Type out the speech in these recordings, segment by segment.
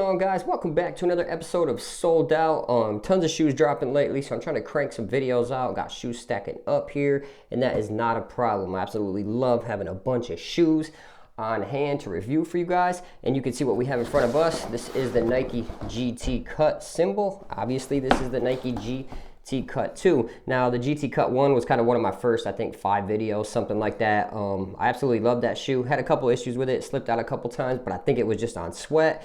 on, guys? Welcome back to another episode of Sold Out. Tons of shoes dropping lately, so I'm trying to crank some videos out. Got shoes stacking up here, and that is not a problem. I absolutely love having a bunch of shoes on hand to review for you guys. And you can see what we have in front of us. This is the Nike GT Cut symbol. Obviously, this is the Nike GT Cut 2. Now, the GT Cut 1 was kind of one of my first, I think, 5 videos, something like that. I absolutely love that shoe. Had a couple issues with it, slipped out a couple times, but I think it was just on sweat.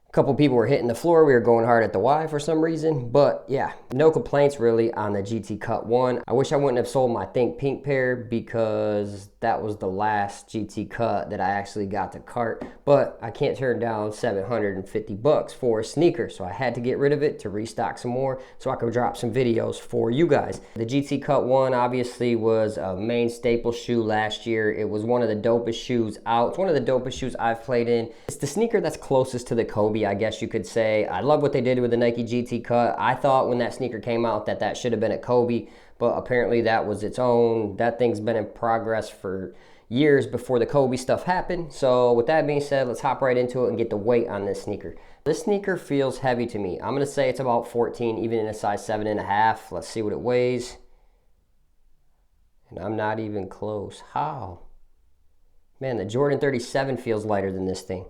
A couple people were hitting the floor. We were going hard at the Y for some reason, but yeah, no complaints really on the GT Cut 1. I wish I wouldn't have sold my Think Pink pair because that was the last GT Cut that I actually got to cart, but I can't turn down $750 for a sneaker, so I had to get rid of it to restock some more so I could drop some videos for you guys. The GT Cut 1 obviously was a main staple shoe last year. It was one of the dopest shoes out. It's one of the dopest shoes I've played in. It's the sneaker that's closest to the Kobe, I guess you could say. I love what they did with the Nike GT Cut. I thought when that sneaker came out that should have been a Kobe, but apparently that was its own. That thing's been in progress for years before the Kobe stuff happened. So with that being said, let's hop right into it and get the weight on this sneaker. This sneaker feels heavy to me. I'm gonna say it's about 14, even in a size 7.5. Let's see what it weighs. And I'm not even close. How? Man, the Jordan 37 feels lighter than this thing.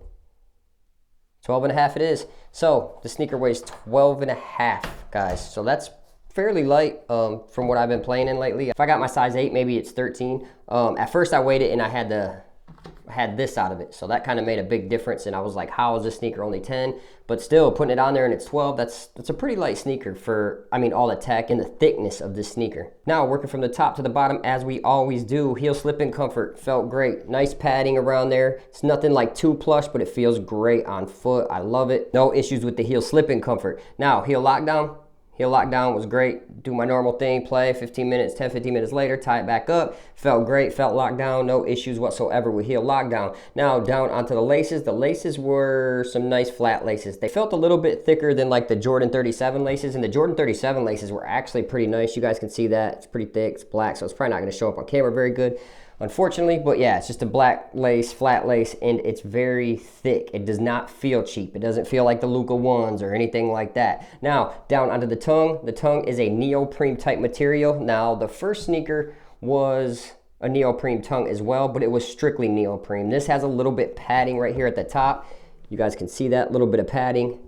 12.5 it is. So the sneaker weighs 12.5, guys. So that's fairly light from what I've been playing in lately. If I got my size 8, maybe it's 13. At first I weighed it and I had this out of it. So that kind of made a big difference. And I was like, how is this sneaker only 10? But still, putting it on there and it's 12, that's a pretty light sneaker for, I mean, all the tech and the thickness of this sneaker. Now, working from the top to the bottom, as we always do, heel slip-in comfort felt great. Nice padding around there. It's nothing like too plush, but it feels great on foot. I love it. No issues with the heel slip-in comfort. Now, heel lockdown. Heel lockdown was great. Do my normal thing, play 15 minutes, 10, 15 minutes later, tie it back up. Felt great, felt locked down, no issues whatsoever with heel lockdown. Now down onto the laces. The laces were some nice flat laces. They felt a little bit thicker than like the Jordan 37 laces, and the Jordan 37 laces were actually pretty nice. You guys can see that. It's pretty thick, it's black, so it's probably not gonna show up on camera very good, unfortunately, but yeah, it's just a black lace, flat lace, and it's very thick. It does not feel cheap. It doesn't feel like the Luka ones or anything like that. Now, down onto the tongue. The tongue is a neoprene type material. Now, the first sneaker was a neoprene tongue as well, but it was strictly neoprene. This has a little bit padding right here at the top. You guys can see that little bit of padding,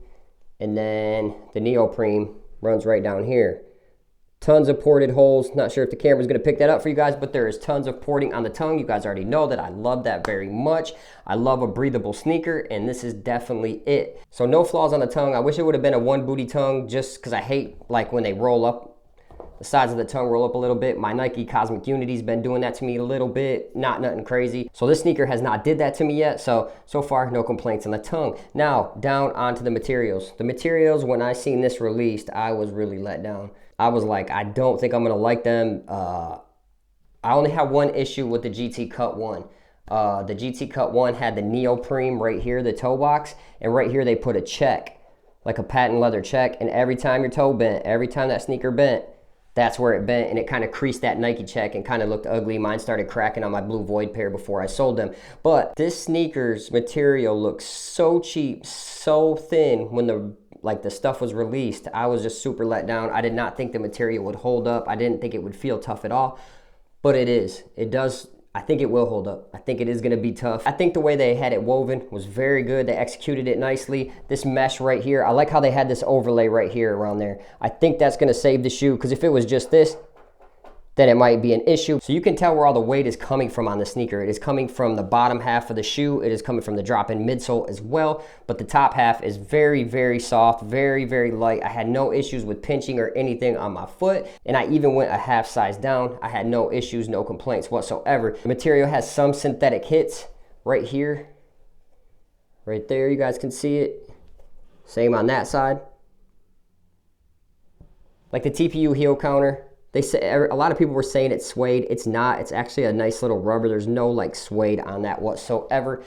and then the neoprene runs right down here. Tons of ported holes. Not sure if the camera's going to pick that up for you guys, but there is tons of porting on the tongue. You guys already know that I love that very much. I love a breathable sneaker, and this is definitely it. So no flaws on the tongue. I wish it would have been a one booty tongue just because I hate like when they roll up. The sides of the tongue roll up a little bit. My Nike Cosmic Unity's been doing that to me a little bit. Not nothing crazy. So this sneaker has not did that to me yet. So far, no complaints on the tongue. Now, down onto the materials. The materials, when I seen this released, I was really let down. I was like, I don't think I'm gonna like them. I only have one issue with the GT Cut 1. The GT Cut 1 had the neoprene right here, the toe box, and right here they put a check, like a patent leather check, and every time your toe bent, every time that sneaker bent, that's where it bent, and it kind of creased that Nike check and kind of looked ugly. Mine started cracking on my Blue Void pair before I sold them. But this sneaker's material looks so cheap, so thin when the stuff was released. I was just super let down. I did not think the material would hold up. I didn't think it would feel tough at all, but it is. It does. I think it will hold up. I think it is going to be tough. I think the way they had it woven was very good. They executed it nicely. This mesh right here, I like how they had this overlay right here around there. I think that's going to save the shoe, because if it was just this, then it might be an issue. So you can tell where all the weight is coming from on the sneaker. It is coming from the bottom half of the shoe. It is coming from the drop-in midsole as well, but the top half is very, very soft, very, very light. I had no issues with pinching or anything on my foot, and I even went a half size down. I had no issues, no complaints whatsoever. The material has some synthetic hits right here, right there. You guys can see it. Same on that side. Like the TPU heel counter, they say, a lot of people were saying it's suede. It's not. It's actually a nice little rubber. There's no like suede on that whatsoever.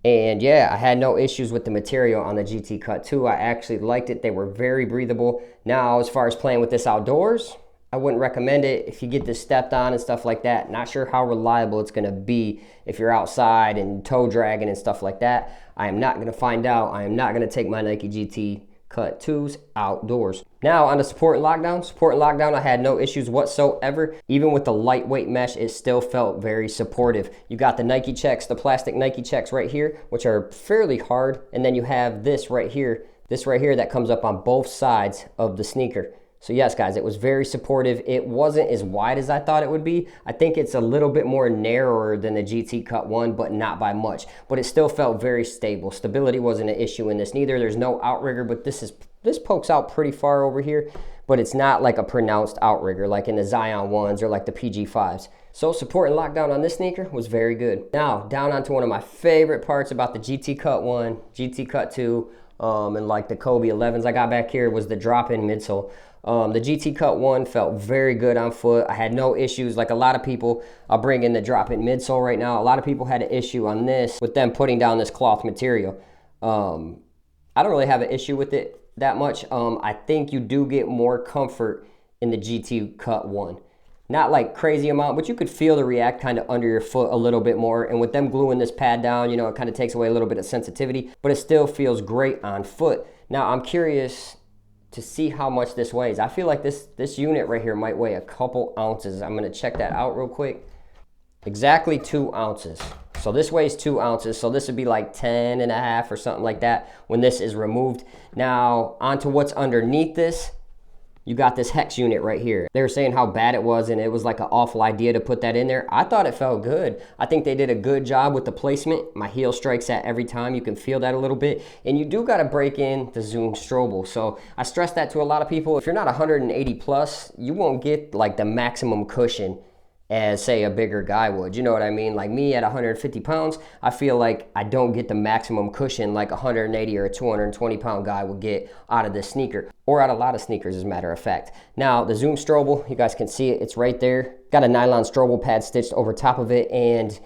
And yeah, I had no issues with the material on the GT Cut 2. I actually liked it. They were very breathable. Now, as far as playing with this outdoors, I wouldn't recommend it if you get this stepped on and stuff like that. Not sure how reliable it's gonna be if you're outside and toe dragging and stuff like that. I am not gonna find out. I am not gonna take my Nike GT Cut 2s outdoors. Now on the support and lockdown. Support and lockdown, I had no issues whatsoever. Even with the lightweight mesh, it still felt very supportive. You got the Nike checks, the plastic Nike checks right here, which are fairly hard. And then you have this right here that comes up on both sides of the sneaker. So yes, guys, it was very supportive. It wasn't as wide as I thought it would be. I think it's a little bit more narrower than the GT Cut 1, but not by much. But it still felt very stable. Stability wasn't an issue in this neither. There's no outrigger, but this pokes out pretty far over here, but it's not like a pronounced outrigger like in the Zion 1s or like the PG 5s. So support and lockdown on this sneaker was very good. Now, down onto one of my favorite parts about the GT Cut 1, GT Cut 2, and like the Kobe 11s I got back here was the drop-in midsole. The GT Cut 1 felt very good on foot. I had no issues. Like a lot of people, I'll bring in the drop-in midsole right now. A lot of people had an issue on this with them putting down this cloth material. I don't really have an issue with it that much. I think you do get more comfort in the GT Cut 1. Not like crazy amount, but you could feel the React kind of under your foot a little bit more. And with them gluing this pad down, you know, it kind of takes away a little bit of sensitivity, but it still feels great on foot. Now, I'm curious to see how much this weighs. I feel like this unit right here might weigh a couple ounces. I'm gonna check that out real quick. Exactly 2 ounces. So this weighs 2 ounces. So this would be like 10 and a half or something like that when this is removed. Now onto what's underneath this. You got this hex unit right here. They were saying how bad it was and it was like an awful idea to put that in there. I thought it felt good. I think they did a good job with the placement. My heel strikes that every time. You can feel that a little bit. And you do got to break in the Zoom Strobel. So I stress that to a lot of people. If you're not 180 plus, you won't get like the maximum cushion as say a bigger guy would. You know what I mean? Like me at 150 pounds, I feel like I don't get the maximum cushion like a 180 or a 220 pound guy would get out of this sneaker, or out of a lot of sneakers as a matter of fact. Now the Zoom Strobel, you guys can see it, it's right there. Got a nylon Strobel pad stitched over top of it, and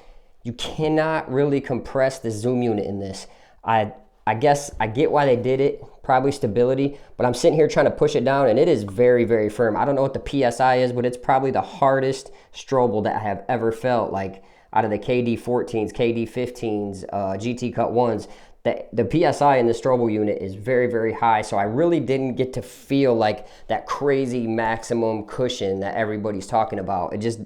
you cannot really compress the zoom unit in this. I guess I get why they did it, probably stability, but I'm sitting here trying to push it down and it is very, very firm. I don't know what the PSI is, but it's probably the hardest Strobel that I have ever felt, like out of the KD 14s, KD 15s, GT Cut 1s. The PSI in the Strobel unit is very, very high, so I really didn't get to feel like that crazy maximum cushion that everybody's talking about. It just,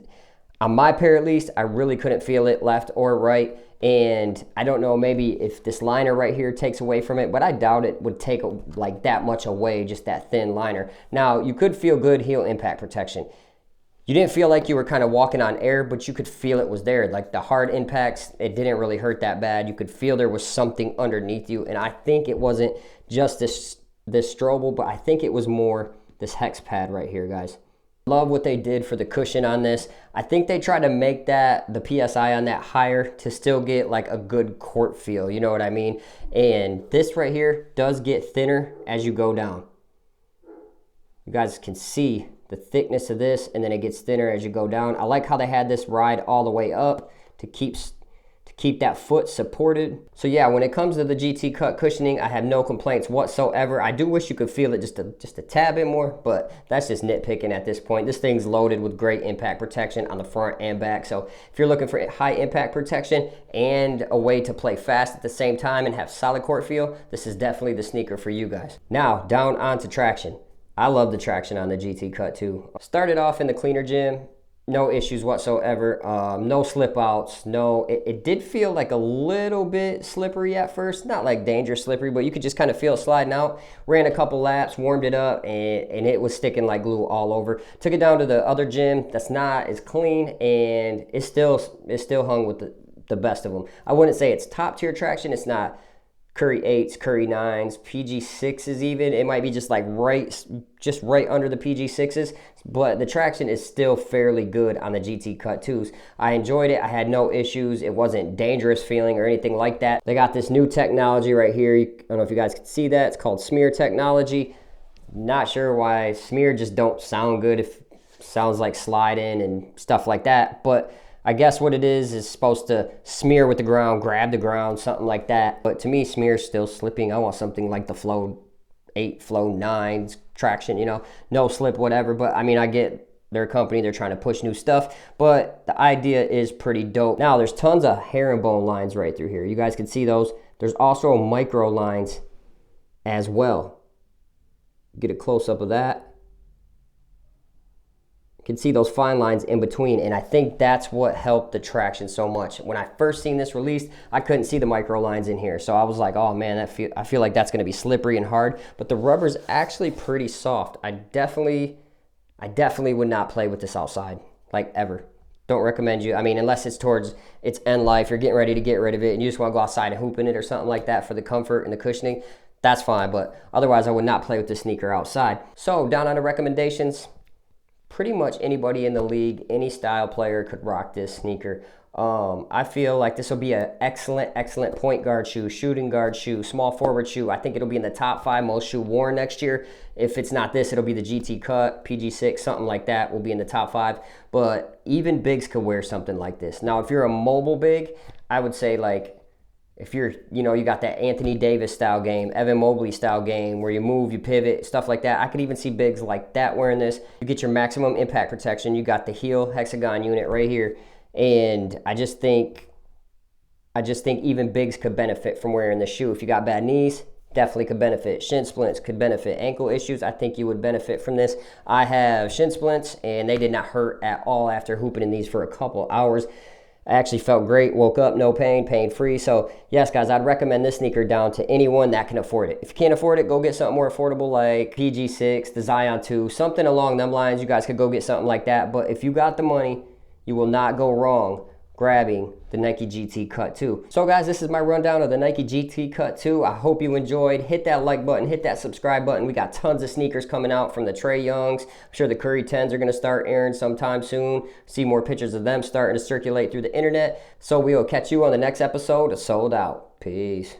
on my pair at least, I really couldn't feel it left or right. And I don't know, maybe if this liner right here takes away from it, but I doubt it would take like that much away, just that thin liner. Now, you could feel good heel impact protection. You didn't feel like you were kind of walking on air, but you could feel it was there. Like the hard impacts, it didn't really hurt that bad. You could feel there was something underneath you. And I think it wasn't just this Strobel, but I think it was more this hex pad right here, guys. Love what they did for the cushion on this. I think they tried to make the PSI on that higher to still get like a good court feel, you know what I mean? And this right here does get thinner as you go down. You guys can see the thickness of this, and then it gets thinner as you go down. I like how they had this ride all the way up to keep that foot supported. So yeah, when it comes to the GT Cut cushioning, I have no complaints whatsoever. I do wish you could feel it just a tad bit more, but that's just nitpicking at this point. This thing's loaded with great impact protection on the front and back. So if you're looking for high impact protection and a way to play fast at the same time and have solid court feel, this is definitely the sneaker for you guys. Now, down onto traction. I love the traction on the GT Cut 2. Started off in the cleaner gym. No issues whatsoever, no slip outs, it did feel like a little bit slippery at first, not like dangerous slippery, but you could just kind of feel it sliding out. Ran a couple laps, warmed it up, and it was sticking like glue all over. Took it down to the other gym that's not as clean, and it still hung with the best of them. I wouldn't say it's top tier traction, it's not Curry 8s, Curry 9s, PG 6s even. It might be just like right under the PG 6s, but the traction is still fairly good on the GT Cut 2s. I enjoyed it. I had no issues. It wasn't dangerous feeling or anything like that. They got this new technology right here. I don't know if you guys can see that. It's called smear technology. Not sure why smear just don't sound good if it sounds like slide in and stuff like that, but I guess what it is supposed to smear with the ground, grab the ground, something like that. But to me, smear is still slipping. I want something like the Flow 8 flow 9s traction, you know, no slip, whatever. But I mean, I get their company, they're trying to push new stuff, but the idea is pretty dope. Now there's tons of herringbone lines right through here. You guys can see those. There's also micro lines as well. Get a close up of that. You can see those fine lines in between, and I think that's what helped the traction so much. When I first seen this released, I couldn't see the micro lines in here, so I was like, oh man, I feel like that's gonna be slippery and hard, but the rubber's actually pretty soft. I definitely would not play with this outside, like ever. Don't recommend you, I mean, unless it's towards its end life, you're getting ready to get rid of it, and you just wanna go outside and hoop in it or something like that for the comfort and the cushioning, that's fine, but otherwise I would not play with this sneaker outside. So down on the recommendations, pretty much anybody in the league, any style player could rock this sneaker. I feel like this will be an excellent point guard shoe, shooting guard shoe, small forward shoe. I think it'll be in the top 5 most shoe worn next year. If it's not this, it'll be the GT Cut, PG6, something like that will be in the top 5. But even bigs could wear something like this. Now, if you're a mobile big, I would say like, if you're, you know, you got that Anthony Davis style game, Evan Mobley style game where you move, you pivot, stuff like that. I could even see bigs like that wearing this. You get your maximum impact protection. You got the heel hexagon unit right here. And I just think even bigs could benefit from wearing this shoe. If you got bad knees, definitely could benefit. Shin splints could benefit. Ankle issues, I think you would benefit from this. I have shin splints and they did not hurt at all after hooping in these for a couple hours. I actually felt great, woke up, no pain, pain-free. So yes, guys, I'd recommend this sneaker down to anyone that can afford it. If you can't afford it, go get something more affordable like PG6, the Zion 2, something along them lines. You guys could go get something like that. But if you got the money, you will not go wrong grabbing the Nike GT Cut 2. So guys, this is my rundown of the Nike GT Cut 2. I hope you enjoyed. Hit that like button, hit that subscribe button. We got tons of sneakers coming out from the Trae Youngs. I'm sure the Curry 10s are gonna start airing sometime soon. See more pictures of them starting to circulate through the internet. So we will catch you on the next episode of Sold Out. Peace.